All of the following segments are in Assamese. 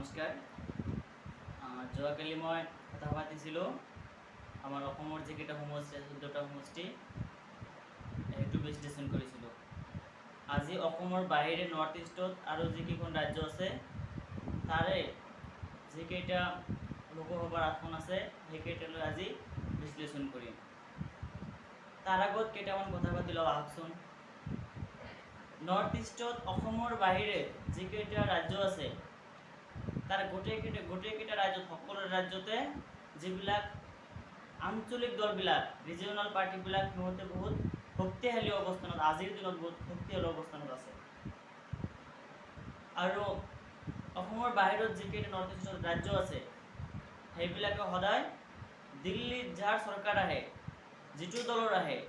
নমস্কাৰ। যোৱাকালি মই কথা পাতিছিলোঁ আমাৰ অসমৰ যিকেইটা সমষ্টি আছে 14টা সমষ্টি সেইটো বিশ্লেষণ কৰিছিলোঁ। আজি অসমৰ বাহিৰে নৰ্থ ইষ্টত আৰু যিকেইখন ৰাজ্য আছে তাৰে যিকেইটা লোকসভাৰ আসন আছে সেইকেইটালৈ আজি বিশ্লেষণ কৰিম। তাৰ আগত কেইটামান কথা পাতি লওঁ আহকচোন। নৰ্থ ইষ্টত অসমৰ বাহিৰে যিকেইটা ৰাজ্য আছে তাৰ গোটেইকেইটা ৰাজ্যত সকলো ৰাজ্যতে যিবিলাক আঞ্চলিক দলবিলাক ৰিজিয়নাল পাৰ্টিবিলাক সিহঁতে বহুত শক্তিশালী অৱস্থানত আজিৰ দিনত বহুত শক্তিশালী অৱস্থানত আছে। আৰু অসমৰ বাহিৰত যিকেইটা নৰ্থ ইষ্টৰ ৰাজ্য আছে সেইবিলাকে সদায় দিল্লীত যাৰ চৰকাৰ আহে যিটো দলৰ আহে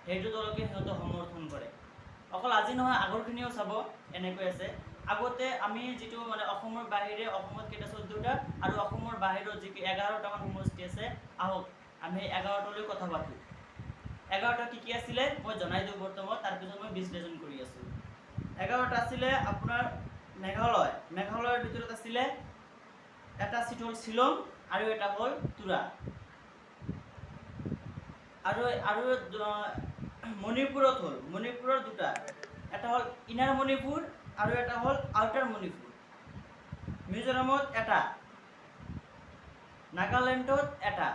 সেইটো দলকে সিহঁতে সমৰ্থন কৰে। অকল আজি নহয় আগৰখিনিও চাব এনেকৈ আছে। আগতে আমি যিটো অসমৰ বাহিৰে অসমত কেইটা 14টা আৰু অসমৰ বাহিৰত যি 11টামান সমষ্টি আছে আহক আমি 11টালৈ কথা পাতোঁ। 11টা কি আছিলে মই জনাই দিওঁ বৰ্তমান, তাৰপিছত মই বিশ্লেষণ কৰি আছোঁ। 11টা আছিলে আপোনাৰ মেঘালয়ৰ ভিতৰত আছিলে এটা চিট হ'ল শ্বিলং আৰু এটা হ'ল তুৰা। আৰু মণিপুৰত হ'ল মণিপুৰৰ দুটা, এটা হ'ল ইনাৰ মণিপুৰ আৰু এটা হ'ল আউটাৰ মণিপুৰ। মিজোৰামত এটা, নাগালেণ্ডত এটা,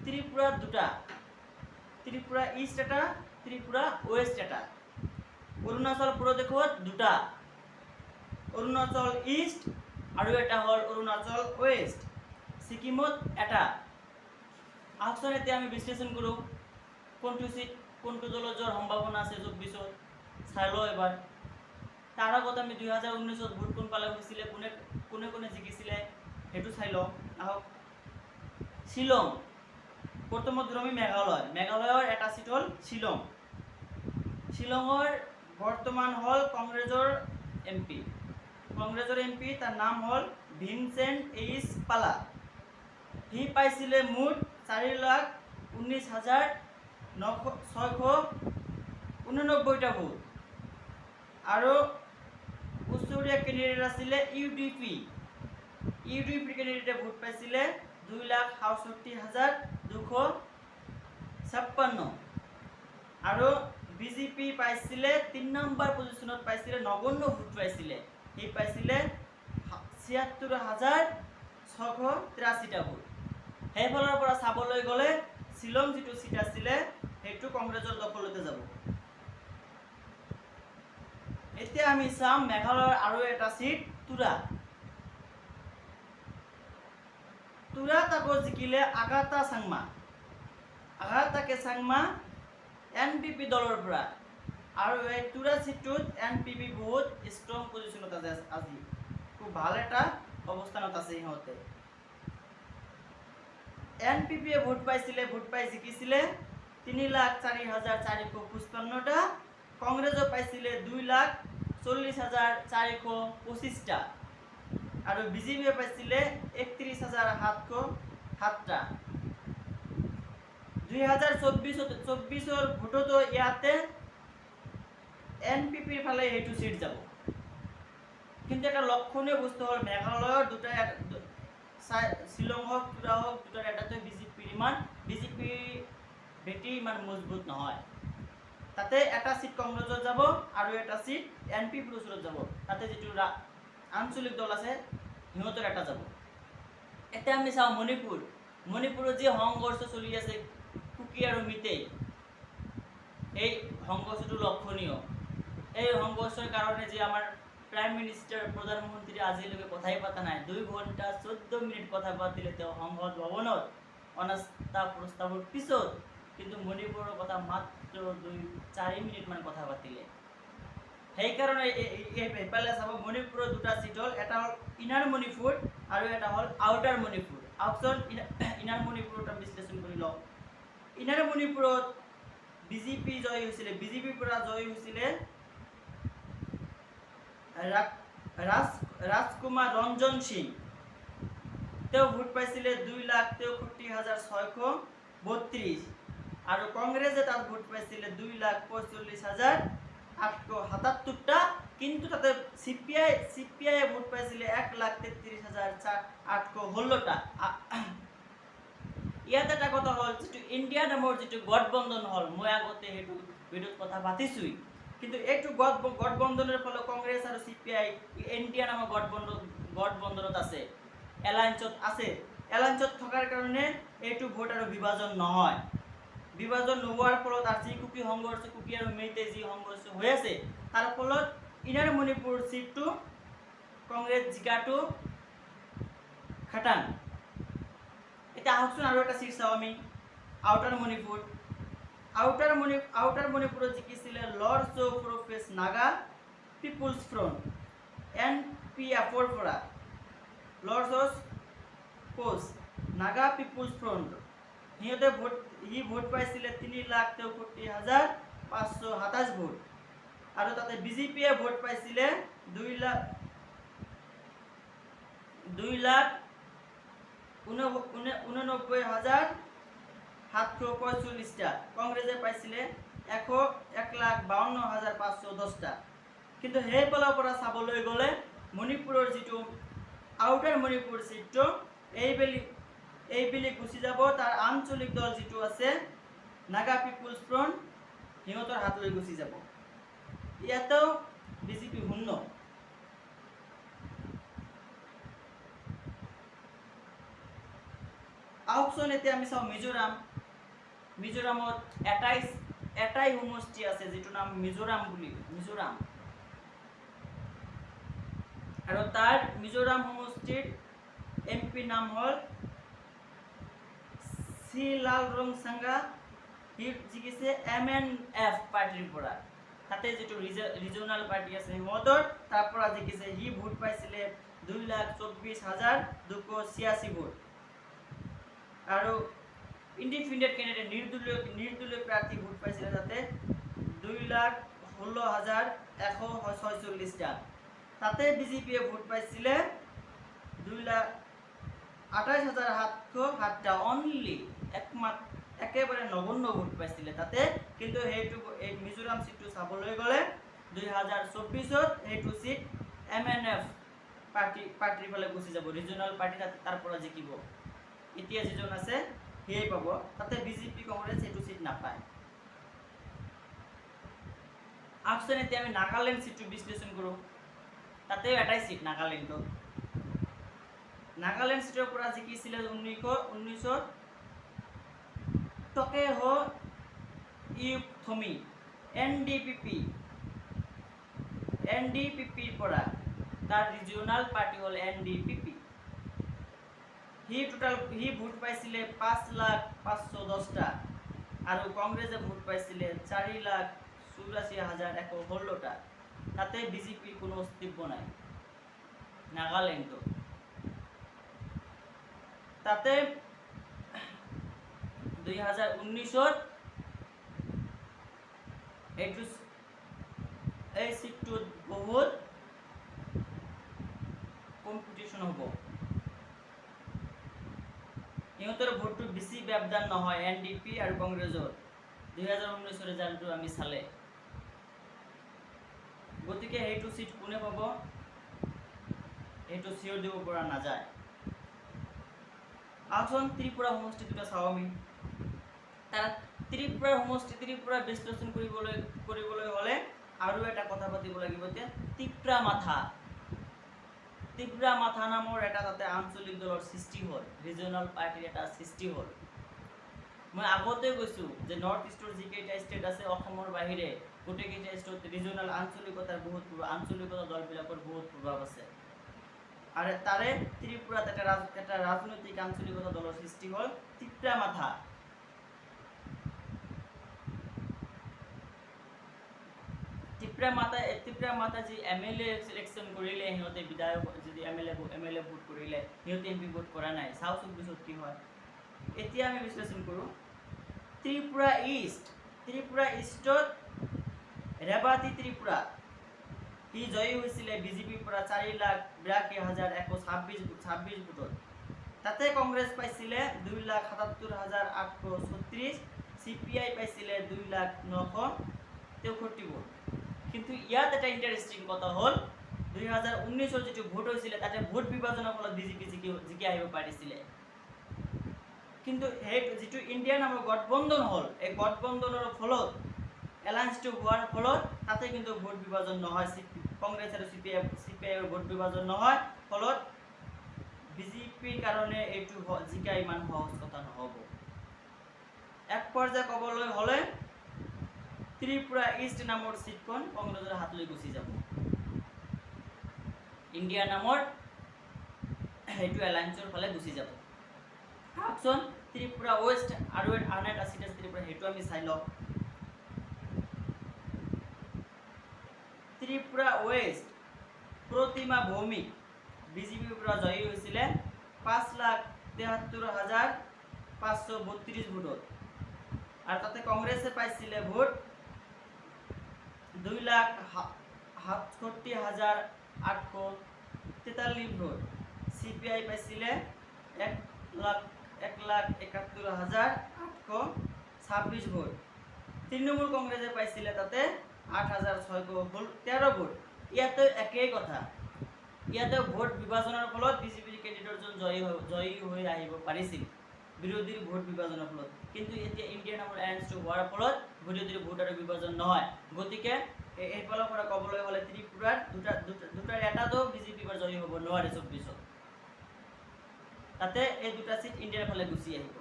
ত্ৰিপুৰাত দুটা, ত্ৰিপুৰা ইষ্ট এটা, ত্ৰিপুৰা ৱেষ্ট এটা, অৰুণাচল প্ৰদেশত দুটা, অৰুণাচল ইষ্ট আৰু এটা হ'ল অৰুণাচল ৱেষ্ট, ছিকিমত এটা। আহকচোন এতিয়া আমি বিশ্লেষণ কৰোঁ কোনটো দলৰ যোৱাৰ সম্ভাৱনা আছে 24ত চাই লওঁ এবাৰ। তাৰ আগত আমি 2019ত ভোট কোনফালে হৈছিলে, কোনে জিকিছিলে সেইটো চাই লওঁ আহক। শ্বিলং, প্ৰথমত আমি মেঘালয়ৰ এটা চিট হ'ল শ্বিলঙৰ বৰ্তমান হ'ল কংগ্ৰেছৰ এমপি তাৰ নাম হ'ল ভিনচেণ্ট এইচ পালা। সি পাইছিলে মুঠ 4,19,689টা ভোট। আৰু ওচৰীয়া কেণ্ডিডেট আছিলে ইউডিপি কেণ্ডিডেটে ভোট পাইছিলে 2,67,256। আৰু বিজেপি পাইছিলে 3 নম্বৰ পজিশ্যনত পাইছিলে 59 ভোট পাইছিলে। সি পাইছিলে 76,683টা ভোট। সেইফালৰ পৰা চাবলৈ গ'লে শ্বিলং যিটো চিট আছিলে সেইটো কংগ্ৰেছৰ দখলতে যাব। এতিয়া আমি চাম মেঘালয়ৰ আৰু এটা চিট তুৰাত আকৌ জিকিলে আগাতা চাংমা NPP দলৰ পৰা। আৰু এই তুৰা চিটটোত NPP বহুত ষ্ট্ৰং পজিশ্যনত আছে আজি, খুব ভাল এটা অৱস্থানত আছে সিহঁতে। NPPয়ে ভোট পাই জিকিছিলে 3,04,455টা, কংগ্ৰেছে পাইছিলে 2,40,425টা আৰু বিজেপিয়ে পাইছিলে 31,707টা। 2024ৰ ভোটতো ইয়াতে NPPৰ ফালে সেইটো চিট যাব। কিন্তু এটা লক্ষণীয় বস্তু হ'ল মেঘালয়ৰ দুটা, শ্বিলং হওক তুৰা হওক দুটাৰ এটাতে বিজেপি ভেটি ইমান মজবুত নহয়। তাতে এটা চিট কংগ্ৰেছত যাব আৰু এটা চিট NPPৰ ওচৰত যাব। তাতে যিটো আঞ্চলিক দল আছে সিহঁতৰ এটা যাব। এতিয়া আমি চাওঁ মণিপুৰত যি সংঘৰ্ষ চলি আছে কুকি আৰু মিতেই, এই সংঘৰ্ষটো লক্ষণীয়। এই সংঘৰ্ষৰ কাৰণে যে আমাৰ প্ৰাইম মিনিষ্টাৰ প্ৰধানমন্ত্ৰী আজিলৈকে কথাই পতা নাই। 2 ঘণ্টা 14 মিনিট কথা পাতিলে তেওঁ সংসদ ভৱনত অনাস্থা প্ৰস্তাৱৰ পিছত, কিন্তু মণিপুৰৰ কথা মাত্ৰ 2-4 মিনিটমান কথা পাতিলে। সেইকাৰণে এইফালে চাব মণিপুৰৰ দুটা চিট হ'ল, এটা হ'ল ইনাৰ মণিপুৰ আৰু এটা হ'ল আউটাৰ মণিপুৰ। আহকচোন ইনাৰ মণিপুৰত বিশ্লেষণ কৰি লওঁ। ইনাৰ মণিপুৰত বিজেপিৰ পৰা জয়ী হৈছিলে ৰাজকুমাৰ ৰঞ্জন সিং। তেওঁ ভোট পাইছিলে 2,63,632 আৰু কংগ্ৰেছে তাত ভোট পাইছিলে 2,45,877টা কিন্তু তাতে চিপিআই ভোট পাইছিলে 1,33,816টা। ইয়াত এটা কথা হ'ল যিটো ইণ্ডিয়া নামৰ যিটো গঠবন্ধন হ'ল, মই আগতে সেইটো ভিডিঅ'ত কথা পাতিছোঁই, কিন্তু এইটো গঠবন্ধনৰ ফলত কংগ্ৰেছ আৰু চিপিআই ইণ্ডিয়া নামৰ গঠবন্ধনত আছে, এলায়েন্সত আছে। এলায়েন্সত থকাৰ কাৰণে এইটো ভোট আৰু বিভাজন নহয়। বিভাজন নোহোৱাৰ ফলত আৰু যি কুকি আৰু মেইতে যি সংঘৰ্ষ হৈ আছে, তাৰ ফলত ইনাৰ মণিপুৰ চিটটো কংগ্ৰেছ জিকাটো খাটাং। এতিয়া আহকচোন আৰু এটা চিট চাওঁ আমি, আউটাৰ মণিপুৰত জিকিছিলে লৰ্ডছ অফ প্ৰফেছ নাগা পিপুলছ ফ্ৰণ্ট NPF-ৰ পৰা। লৰ্ডছ অফ প্ৰফেছ নাগা পিপুলছ ফ্ৰণ্ট সি ভোট পাইছিলে 3,63,527 ভোট, আৰু তাতে বিজেপিয়ে ভোট পাইছিলে 2,89,745টা, কংগ্ৰেছে পাইছিলে 1,52,510টা। কিন্তু সেইফালৰ পৰা চাবলৈ গ'লে মণিপুৰৰ যিটো আউটাৰ মণিপুৰ চিটটো এইবেলি গুচি যাব, তাৰ আঞ্চলিক দল যিটো আছে নাগা পিপুলছ ফ্ৰণ্ট, সিহঁতৰ হাতলৈ গুচি যাব। ইয়াতেও বিজেপি শূন্য। আহকচোন এতিয়া আমি চাওঁ মিজোৰামত এটাই সমষ্টি আছে যিটো নাম মিজোৰাম। আৰু তাৰ মিজোৰাম সমষ্টিৰ MP নাম হ'ল চিলালৰংচাঙ্গা। সি জিকিছে MNF পাৰ্টিৰ পৰা। তাতে যিটো ৰিজনাল পাৰ্টি আছে সিহঁতৰ তাৰ পৰা জিকিছে। সি ভোট পাইছিলে 2,24,286 ভোট। আৰু ইণ্ডিপেণ্ডেণ্ট কেণ্ডিডেট নিৰ্দলীয় প্ৰাৰ্থী ভোট পাইছিলে তাতে 2,16,146টা। তাতে বিজেপিয়ে ভোট পাইছিলে 2,28,707টা, অনলি একেবাৰে নগণ্য ভোট পাইছিলে তাতে। কিন্তু এই মিজোৰাম চিটটো চাবলৈ গ'লে 2024ত সেইটো চিট MNF পাৰ্টিৰ ফালে গুচি যাব, ৰিজনাল পাৰ্টি তাৰ পৰা জিকিব। এতিয়া যিজন আছে সেয়ে পাব, তাতে বিজেপি কংগ্ৰেছ সেইটো চিট নাপায়। আহকচোন এতিয়া আমি নাগালেণ্ড চিটটো বিশ্লেষণ কৰোঁ। তাতেও এটাই চিট নাগালেণ্ড চিটৰ পৰা জিকিছিলে 1919ত টকেহ ইউথমি NDPPৰ পৰা। তাৰ ৰিজনাল পাৰ্টি হ'ল NDPP। সি ভোট পাইছিলে 5,510টা, আৰু কংগ্ৰেছে ভোট পাইছিলে 4,84,116টা। তাতে বিজেপিৰ কোনো অস্তিত্ব নাই নাগালেণ্ডত। তাতে 2019ত এই চিটটোত বহুত কম্পিটিশ্যন হ'ব। সিহঁতৰ ভোটটো বেছি ব্যৱধান নহয় NDP আৰু কংগ্ৰেছৰ 2019ৰ ৰিজাল্টটো আমি চালে। গতিকে সেইটো চিট কোনে পাব সেইটো চিঞৰ দিব পৰা নাযায়। আহকচোন ত্ৰিপুৰা সমষ্টি দুটা চাওঁ আমি। তাৰ ত্ৰিপুৰা বিশ্লেষণ কৰিবলৈ হ'লে আৰু এটা কথা পাতিব লাগিব। এতিয়া ত্ৰিপুৰা মাথা নামৰ এটা তাতে আঞ্চলিক দলৰ সৃষ্টি হ'ল, ৰিজনাল পাৰ্টিৰ এটা সৃষ্টি হ'ল। মই আগতে কৈছোঁ যে নৰ্থ ইষ্টৰ যিকেইটা ষ্টেট আছে অসমৰ বাহিৰে গোটেইকেইটা ষ্টেটত ৰিজনাল আঞ্চলিকতা দলবিলাকৰ বহুত প্ৰভাৱ আছে। আৰু তাৰে ত্ৰিপুৰাত এটা ৰাজনৈতিক আঞ্চলিকতা দলৰ সৃষ্টি হ'ল ত্ৰিপুৰা মাথা যি MLA চিলেকশ্যন কৰিলে, সিহঁতে বিধায়ক যদি MLA ভোট কৰিলে, সিহঁতে MP ভোট কৰা নাই। চাওঁচোন পিছত কি হয়। এতিয়া আমি বিশ্লেষণ কৰোঁ ত্ৰিপুৰা ইষ্টত ৰেৱাতী ত্ৰিপুৰা সি জয়ী হৈছিলে বিজেপিৰ পৰা 4,82,126 ভোটত। তাতে কংগ্ৰেছ পাইছিলে 2,77,836, CPI পাইছিলে 2,09,63 ভোট। কিন্তু ইয়াত এটা ইণ্টাৰেষ্টিং কথা হ'ল 2019 যিটো ভোট হৈছিলে তাতে ভোট বিভাজনৰ ফলত বিজেপি জিকি আহিব পাৰিছিলে, কিন্তু সেই যিটো ইণ্ডিয়া নামৰ গঠবন্ধন হ'ল এই গঠবন্ধনৰ ফলত এলায়েন্সটো হোৱাৰ ফলত তাতে কিন্তু ভোট বিভাজন নহয়, কংগ্ৰেছ আৰু CPI ভোট বিভাজন নহয়, ফলত বিজেপিৰ কাৰণে এইটো জিকা ইমান সহজ কথা নহ'ব। এক পৰ্যায়ে ক'বলৈ হ'লে ত্ৰিপুৰা ইষ্ট নামৰ চিটখন কংগ্ৰেছৰ হাতলৈ গুচি যাব, ইণ্ডিয়া নামৰ সেইটো এলায়েন্সৰ ফালে গুচি যাব। আহকচোন ত্ৰিপুৰা ৱেষ্ট আৰু আন এটা চিট আছে ত্ৰিপুৰা, সেইটো আমি চাই লওঁ। ত্ৰিপুৰা ৱেষ্ট প্ৰতিমা ভৌমিক বিজেপিৰ পৰা জয়ী হৈছিলে 5,73,532 ভোটত, আৰু তাতে কংগ্ৰেছে পাইছিলে ভোট 2,67,843 ভোট, CPI পাইছিলে 1,71,826 ভোট, তৃণমূল কংগ্ৰেছে পাইছিলে তাতে 8,613 ভোট। ইয়াতে একেই কথা, ইয়াতে ভোট বিভাজনৰ ফলত বিজেপিৰ কেণ্ডিডেটজন জয়ী হৈ আহিব পাৰিছিল বিৰোধীৰ ভোট বিভাজনৰ ফলত, কিন্তু এতিয়া ইণ্ডিয়া নামৰ এলায়েন্সটো হোৱাৰ ফলত বিৰোধীৰ ভোট আৰু বিভাজন নহয়। গতিকে এইফালৰ পৰা ক'বলৈ হ'লে ত্ৰিপুৰাৰ দুটাৰ এটাতো বিজেপি এবাৰ জয়ী হ'ব নোৱাৰে 24ত, তাতে এই দুটা চিট ইণ্ডিয়াৰ ফালে গুচি আহিব।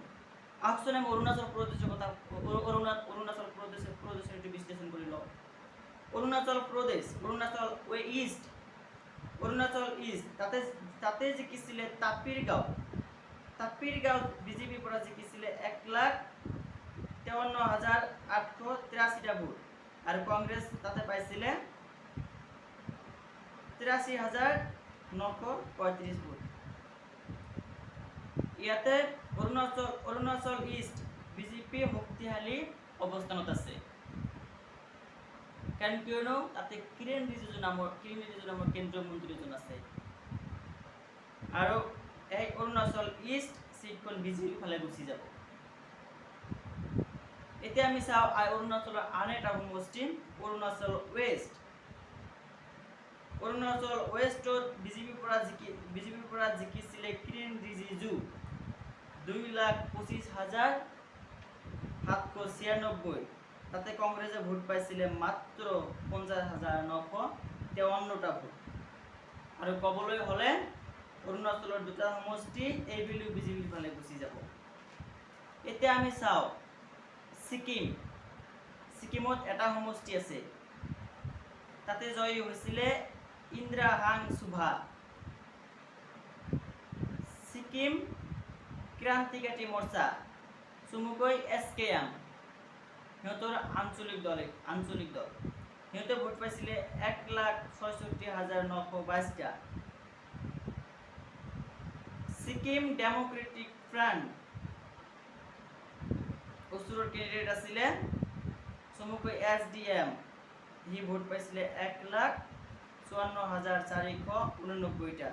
আহকচোন আমি অৰুণাচল প্ৰদেশৰ কথা অৰুণাচল প্ৰদেশৰ এইটো বিশ্লেষণ কৰি লওঁ। অৰুণাচল প্ৰদেশ, অৰুণাচল ইষ্ট তাতে জিকিছিলে তাপিৰ গাঁও বিজেপিৰ পৰা জিকিছিলে 1,53,883টা ভোট, আৰু কংগ্ৰেছ তাতে পাইছিলে 83,935 ভোট। ইয়াতে অৰুণাচল ইষ্ট বিজেপি শক্তিশালী অৱস্থানত আছে, কাৰণ কিয়নো তাতে কিৰেণ ৰিজিজু নামৰ কেন্দ্ৰীয় মন্ত্ৰীজন আছে, আৰু এই অৰুণাচল ইষ্ট চিটখন বিজেপিৰ ফালে গুচি যাব। এতিয়া আমি চাওঁ অৰুণাচলৰ আন এটা সমষ্টি অৰুণাচল ৱেষ্টত বিজেপিৰ পৰা জিকিছিলে কিৰেণ ৰিজিজু 2,25,796, তাতে কংগ্ৰেছে ভোট পাইছিলে মাত্ৰ 50,953টা ভোট। আৰু ক'বলৈ হ'লে অৰুণাচলৰ দুটা সমষ্টি এইবেলিও বিজেপিৰ ফালে গুচি যাব। এতিয়া আমি চাওঁ ছিকিমত এটা সমষ্টি আছে, তাতে জয়ী হৈছিলে ইন্দ্ৰা হাং সুভা, ছিকিম ক্ৰান্তিকাৰী মৰ্চা চমুকৈ SKM, সিহঁতৰ আঞ্চলিক দল, সিহঁতে ভোট পাইছিলে 1,66,922টা। ছিকিম ডেমক্ৰেটিক ফ্ৰণ্ট ওচৰৰ কেণ্ডিডেট আছিলে চমুকৈ SDM, সি ভোট পাইছিলে 1,54,489টা,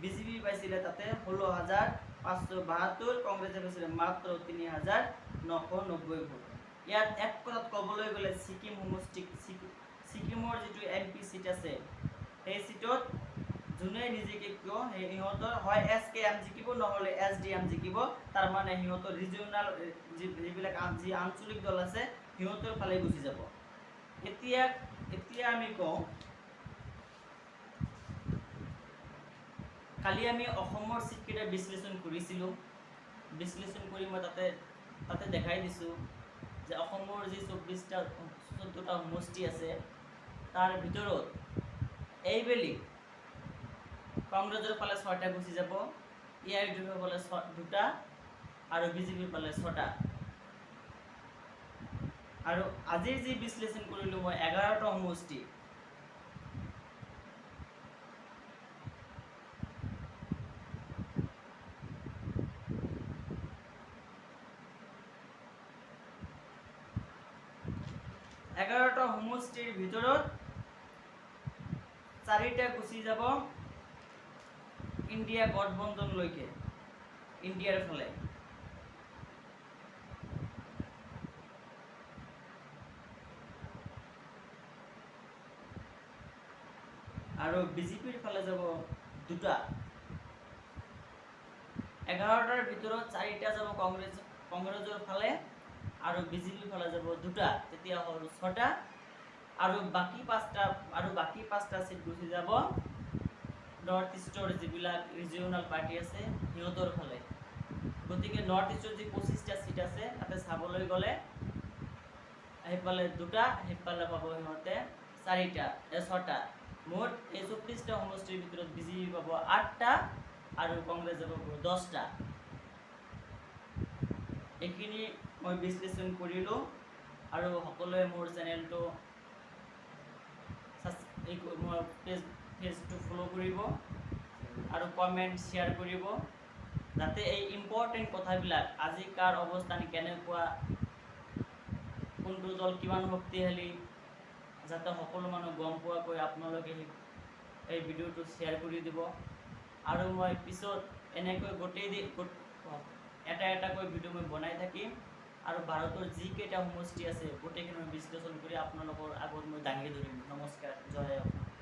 বিজেপি পাইছিলে তাতে 16,572, কংগ্ৰেছে পাইছিলে মাত্ৰ 3,990 ভোট। ইয়াত এক কথাত ক'বলৈ গ'লে ছিকিমৰ যিটো MP চিট আছে সেই চিটত যোনে নিজিকে কিয় সিহঁতৰ হয় SKM জিকিব নহ'লে SDM জিকিব, তাৰ মানে সিহঁতৰ ৰিজিয়নাল যিবিলাক আঞ্চলিক দল আছে সিহঁতৰ ফালে গুচি যাব। এতিয়া আমি কওঁ, কালি আমি অসমৰ চিটকেইটা বিশ্লেষণ কৰিছিলোঁ, বিশ্লেষণ কৰি মই তাতে দেখাই দিছোঁ যে অসমৰ যি 14টা সমষ্টি আছে তাৰ ভিতৰত এইবেলি কংগ্ৰেছৰ ফালে 6টা গুচি যাব, EIDUৰ ফালে 2টা, আৰু বিজেপিৰ ফালে 6টা। আৰু আজিৰ যি বিশ্লেষণ কৰিলোঁ মই 11টা সমষ্টি, সমষ্টিৰ ভিতৰত 4টা গুচি যাব ইণ্ডিয়া গঠবন্ধনলৈকে, ইণ্ডিয়াৰ ফালে। বিজেপিৰ ফালে যাব 2টা, 11টাৰ ভিতৰত 4টা যাব কংগ্ৰেছৰ ফালে আৰু বিজেপিৰ ফালে যাব 2টা, তেতিয়া হ'ল 6টা, আৰু বাকী 5টা সিট গুচি যাব নৰ্থ ইষ্টৰ যিবিলাক ৰিজিয়নাল পাৰ্টি আছে সিহঁতৰ ফালে। গতিকে নৰ্থ ইষ্টৰ যি 25টা সিট আছে তাতে চাবলৈ গ'লে সেইফালে 2টা, সেইফালে পাব সিহঁতে 6টা। মুঠ এই 24টা সমষ্টিৰ ভিতৰত বিজেপি পাব 8টা আৰু কংগ্ৰেছ যাব 10টা। এইখিনি মই বিশ্লেষণ কৰিলোঁ, আৰু সকলোৱে মোৰ চেনেলটো মোৰ পেজটো ফ'ল' কৰিব আৰু কমেণ্ট শ্বেয়াৰ কৰিব, যাতে এই ইম্পৰ্টেণ্ট কথাবিলাক আজি কাৰ অৱস্থান কেনেকুৱা, কোনটো দল কিমান শক্তিশালী, যাতে সকলো মানুহ গম পোৱাকৈ আপোনালোকে এই ভিডিঅ'টো শ্বেয়াৰ কৰি দিব। আৰু মই পিছত এনেকৈ এটাকৈ ভিডিঅ' মই বনাই থাকিম, আৰু ভাৰতৰ যিকেইটা সমষ্টি আছে গোটেইখিনি মই বিশ্লেষণ কৰি আপোনালোকৰ আগত মই দাঙি ধৰিম। নমস্কাৰ, জয় অসম।